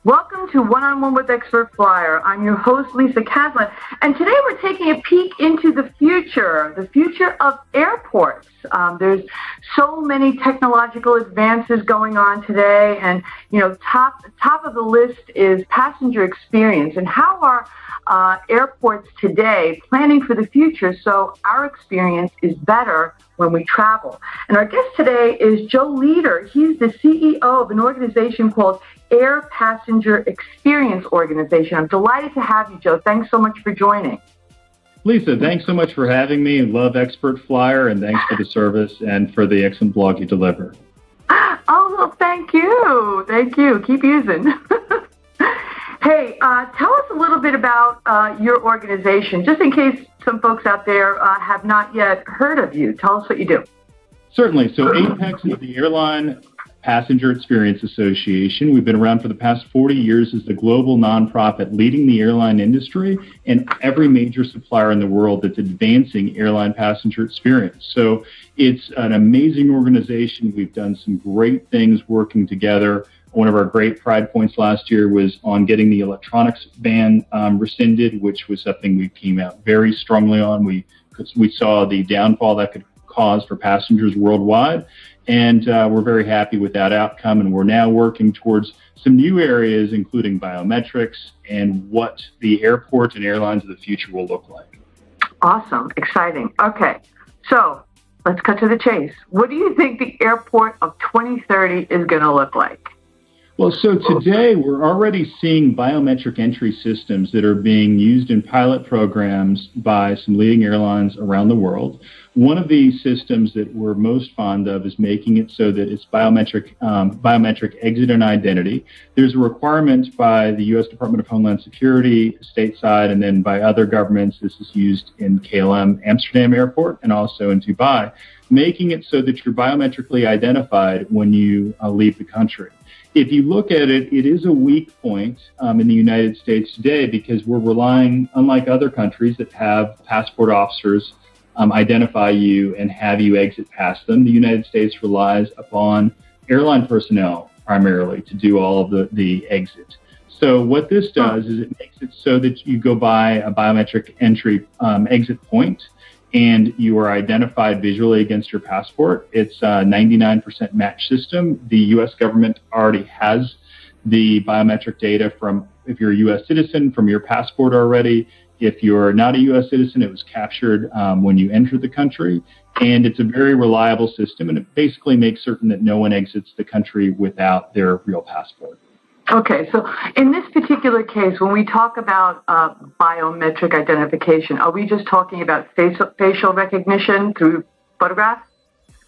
Welcome to One-on-One with Expert Flyer. I'm your host, Lisa Caslin, and today we're taking a peek into the future of airports. There's so many technological advances going on today, and top of the list is passenger experience and how are airports today planning for the future so our experience is better when we travel. And our guest today is Joe Leader. He's the CEO of an organization called Air Passenger Experience Organization. I'm delighted to have you, Joe. Thanks so much for joining. Lisa, thanks so much for having me. Love Expert Flyer, and thanks for the service and for the excellent blog you deliver. Oh, well, thank you. Thank you. Keep using. Hey, tell us a little bit about your organization, just in case some folks out there have not yet heard of you. Tell us what you do. Certainly. So APEX is the Airline Passenger Experience Association. We've been around for the past 40 years as the global nonprofit leading the airline industry and every major supplier in the world that's advancing airline passenger experience. So it's an amazing organization. We've done some great things working together. One of our great pride points last year was on getting the electronics ban rescinded, which was something we came out very strongly on. We saw the downfall that could cause for passengers worldwide, and we're very happy with that outcome. And we're now working towards some new areas, including biometrics and what the airport and airlines of the future will look like. Awesome. Exciting. Okay. So let's cut to the chase. What do you think the airport of 2030 is going to look like? Well, so today we're already seeing biometric entry systems that are being used in pilot programs by some leading airlines around the world. One of the systems that we're most fond of is making it so that it's biometric exit and identity. There's a requirement by the U.S. Department of Homeland Security, stateside, and then by other governments. This is used in KLM Amsterdam Airport and also in Dubai, making it so that you're biometrically identified when you leave the country. If you look at it, it is a weak point in the United States today because we're relying, unlike other countries that have passport officers identify you and have you exit past them, the United States relies upon airline personnel primarily to do all of the exit. So what this does is it makes it so that you go by a biometric entry exit point and you are identified visually against your passport. It's a 99% match system. The U.S. government already has the biometric data from, if you're a U.S. citizen, from your passport already. If you're not a U.S. citizen, it was captured when you entered the country. And it's a very reliable system, and it basically makes certain that no one exits the country without their real passport. Okay, so in this particular case, when we talk about biometric identification, are we just talking about facial recognition through photographs?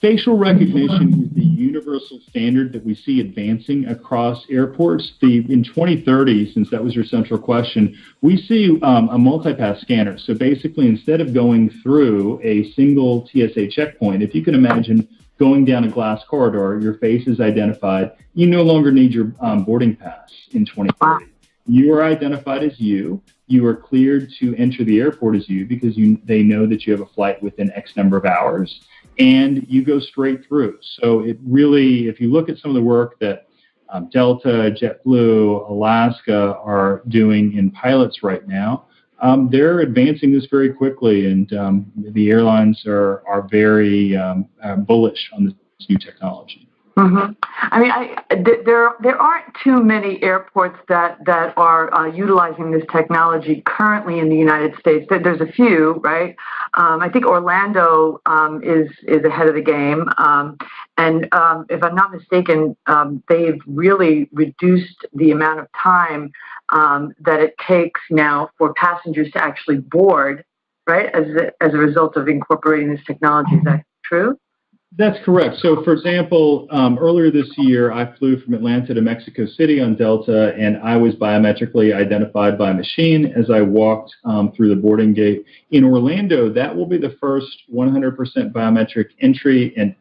Facial recognition is the universal standard that we see advancing across airports. In 2030, since that was your central question, we see a multi-pass scanner. So basically, instead of going through a single TSA checkpoint, if you can imagine going down a glass corridor, your face is identified. You no longer need your boarding pass in 2030. Wow. You are identified as you. You are cleared to enter the airport as you because they know that you have a flight within X number of hours, and you go straight through. So it really, if you look at some of the work that Delta, JetBlue, Alaska are doing in pilots right now, they're advancing this very quickly, and the airlines are very bullish on this new technology. Mm-hmm. I mean, there aren't too many airports that are utilizing this technology currently in the United States. There's a few, right? I think Orlando is ahead of the game, and if I'm not mistaken, they've really reduced the amount of time that it takes now for passengers to actually board, right? As a result of incorporating this technology. Is that true? That's correct. So, for example, earlier this year, I flew from Atlanta to Mexico City on Delta, and I was biometrically identified by a machine as I walked through the boarding gate. In Orlando, that will be the first 100% biometric entry and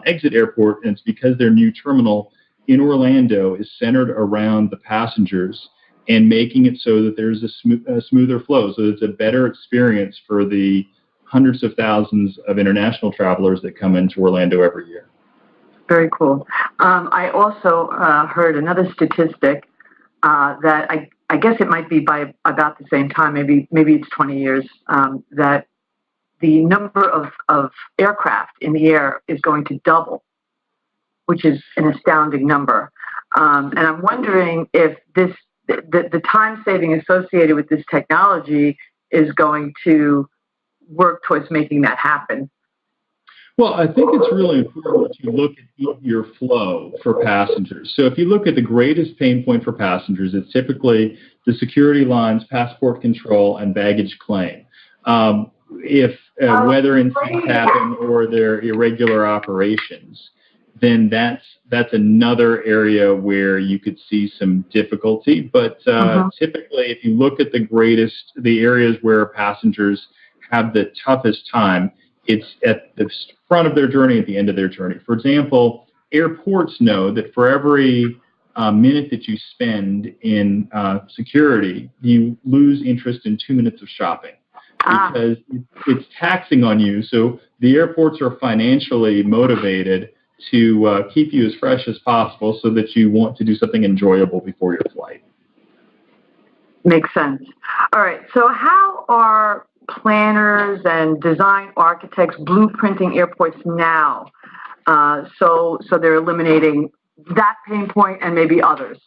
exit airport, and it's because their new terminal in Orlando is centered around the passengers and making it so that there's a smoother flow, so it's a better experience for the hundreds of thousands of international travelers that come into Orlando every year. Very cool. I also heard another statistic that I guess it might be by about the same time, maybe it's 20 years, that the number of aircraft in the air is going to double, which is an astounding number. And I'm wondering if the time saving associated with this technology is going to work towards making that happen. Well, I think it's really important to look at your flow for passengers. So if you look at the greatest pain point for passengers, it's typically the security lines, passport control, and baggage claim. If weather incidents happen or they're irregular operations, then that's another area where you could see some difficulty. But typically, if you look at the areas where passengers have the toughest time, it's at the front of their journey, at the end of their journey. For example, airports know that for every minute that you spend in security, you lose interest in 2 minutes of shopping because it's taxing on you. So the airports are financially motivated to keep you as fresh as possible so that you want to do something enjoyable before your flight. Makes sense. All right. So how are planners and design architects blueprinting airports now? So they're eliminating that pain point and maybe others.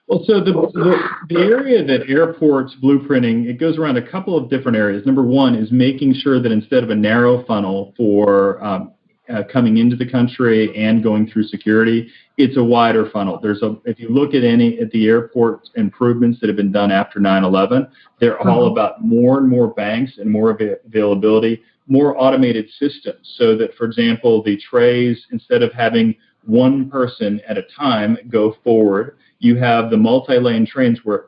Well, so the area that airports blueprinting, it goes around a couple of different areas. Number one is making sure that instead of a narrow funnel for coming into the country and going through security, it's a wider funnel. If you look at the airport improvements that have been done after 9/11, they're all about more and more banks and more availability, more automated systems. So that, for example, the trays, instead of having one person at a time go forward, you have the multi-lane trays where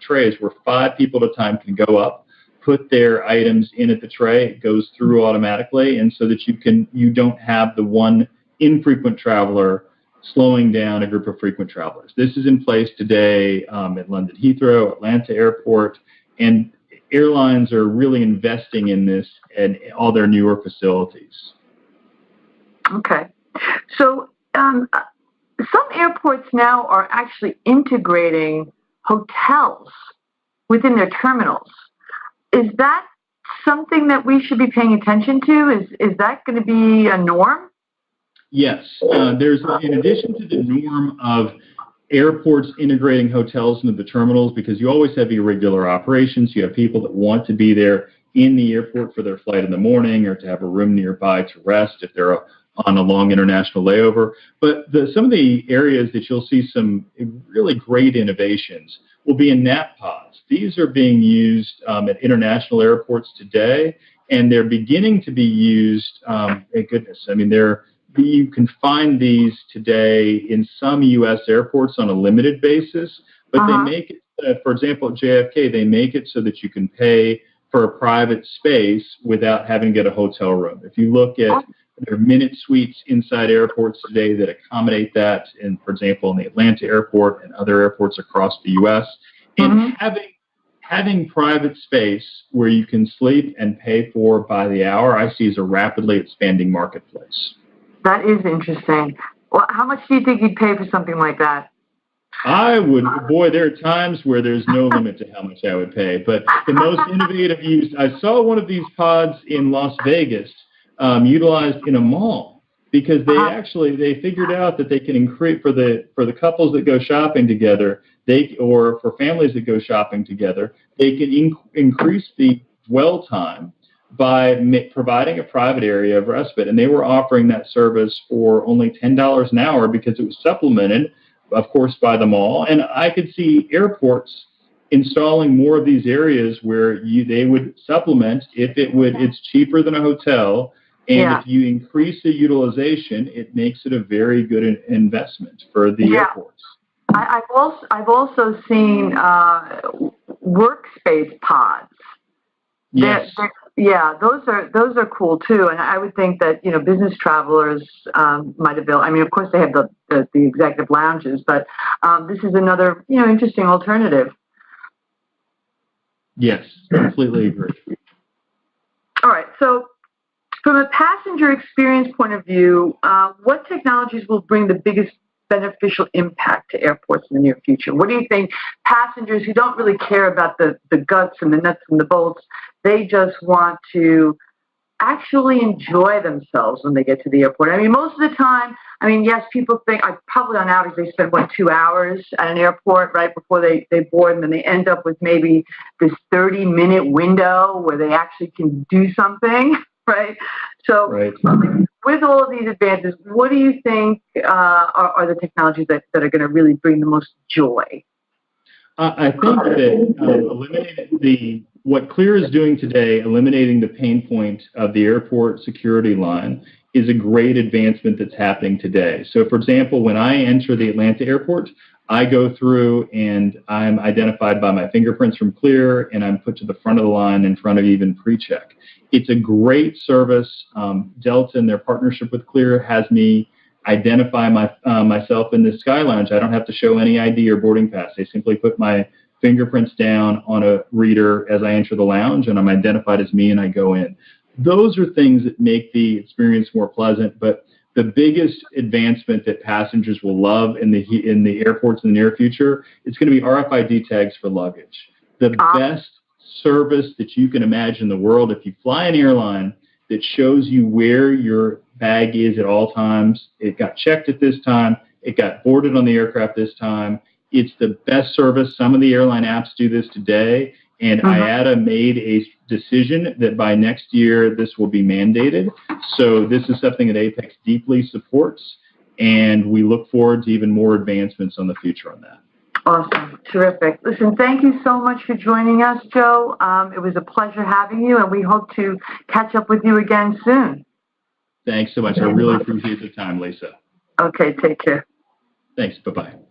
5 people at a time can go up, put their items in at the tray, it goes through automatically, and so that you don't have the one infrequent traveler slowing down a group of frequent travelers. This is in place today at London Heathrow, Atlanta Airport, and airlines are really investing in this in all their newer facilities. Okay. So some airports now are actually integrating hotels within their terminals. Is that something that we should be paying attention to? Is that going to be a norm? Yes. There's, in addition to the norm of airports integrating hotels into the terminals, because you always have irregular operations. You have people that want to be there in the airport for their flight in the morning or to have a room nearby to rest if they're on a long international layover. But some of the areas that you'll see some really great innovations will be in nap pods. These are being used at international airports today, and they're beginning to be used, thank goodness. I mean, you can find these today in some U.S. airports on a limited basis, but they make it, for example, at JFK, they make it so that you can pay for a private space without having to get a hotel room. If you look at there are minute suites inside airports today that accommodate that, and for example, in the Atlanta airport and other airports across the U.S., and having private space where you can sleep and pay for by the hour, I see as a rapidly expanding marketplace. That is interesting. Well, how much do you think you'd pay for something like that? There are times where there's no limit to how much I would pay, but the most innovative use, I saw one of these pods in Las Vegas utilized in a mall because they figured out that they can increase for the couples that go shopping together, or for families that go shopping together, they can increase the dwell time by providing a private area of respite. And they were offering that service for only $10 an hour because it was supplemented, of course, by the mall. And I could see airports installing more of these areas where they would supplement it's cheaper than a hotel. And if you increase the utilization, it makes it a very good investment for the airports. I've also seen workspace pods. Yes. Those are cool too, and I would think that business travelers might avail. I mean, of course, they have the executive lounges, but this is another interesting alternative. Yes, completely agree. All right, so from a passenger experience point of view, what technologies will bring the biggest beneficial impact to airports in the near future? What do you think passengers who don't really care about the guts and the nuts and the bolts, they just want to actually enjoy themselves when they get to the airport? I mean, most of the time, yes, people think, probably on average, they spend, 2 hours at an airport right before they board, and then they end up with maybe this 30-minute window where they actually can do something, right? So right. With all of these advances, what do you think are the technologies that are going to really bring the most joy? I think that what Clear is doing today, eliminating the pain point of the airport security line, is a great advancement that's happening today. So, for example, when I enter the Atlanta airport, I go through and I'm identified by my fingerprints from Clear, and I'm put to the front of the line in front of even pre-check. It's a great service. Delta, in their partnership with Clear, has me identify myself in the Sky Lounge. I don't have to show any ID or boarding pass. They simply put my fingerprints down on a reader as I enter the lounge, and I'm identified as me, and I go in. Those are things that make the experience more pleasant, but the biggest advancement that passengers will love in the airports in the near future is going to be RFID tags for luggage. The best service that you can imagine in the world, if you fly an airline that shows you where your bag is at all times, it got checked at this time, it got boarded on the aircraft this time, it's the best service. Some of the airline apps do this today, and IATA made a decision that by next year this will be mandated. So this is something that Apex deeply supports, and we look forward to even more advancements on the future on that. Awesome. Terrific. Listen, thank you so much for joining us, Joe. It was a pleasure having you, and we hope to catch up with you again soon. Thanks so much. I really appreciate the time, Lisa. Okay, take care. Thanks. Bye-bye.